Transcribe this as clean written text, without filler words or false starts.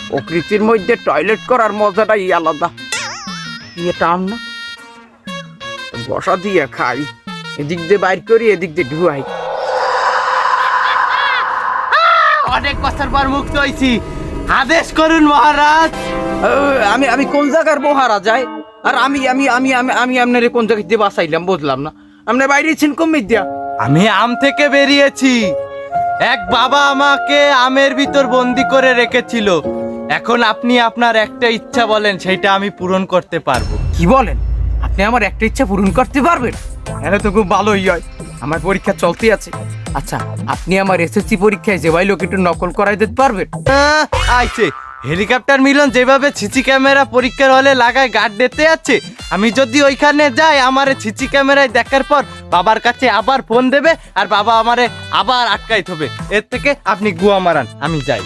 প্রকৃতির মধ্যে টয়লেট করার মজাটাই আলাদা। এটা আম না, বসা দিয়ে খাই, এদিক দিয়ে বাইর করি, এদিক দিয়ে ঢুয়াই। অনেক বছর পর মুক্ত হয়েছি, আদেশ করুন মহারাজ। আমি আমি কোন জায়গার মহারাজ যায়? আর আমি আমি আমি আমি আমি আপনার কোন জায়গা দিয়ে বাঁচাইলাম বুঝলাম না। আপনার বাইরেছেন কমে দিয়া? আমি আম থেকে বেরিয়েছি। এক বাবা আমাকে আমের ভিতর বন্দি করে রেখেছিল। এখন আপনি আপনার একটা ইচ্ছা বলেন, সেইটা আমি পূরণ করতে পারবো। কি বলেন? আপনি আমার একটা ইচ্ছা পূরণ করতে পারবেন? এটা তো খুব ভালোই হয়, আমার পরীক্ষা চলতে আছে। আচ্ছা, আপনি আমার এসএসসি পরীক্ষায় যে ভাই লোক একটু নকল করাই দিতে পারবেন? আইছে হেলিকপ্টার মিলন যেভাবে সিসি ক্যামেরা পরীক্ষার হলে লাগায় গার্ড দিতে আছে, আমি যদি ওইখানে যাই, আমারে সিসি ক্যামেরায় দেখার পর বাবার কাছে আবার ফোন দেবে আর বাবা আমারে আবার আটকাই থবে। এর থেকে আপনি গুয়া মারান, আমি যাই।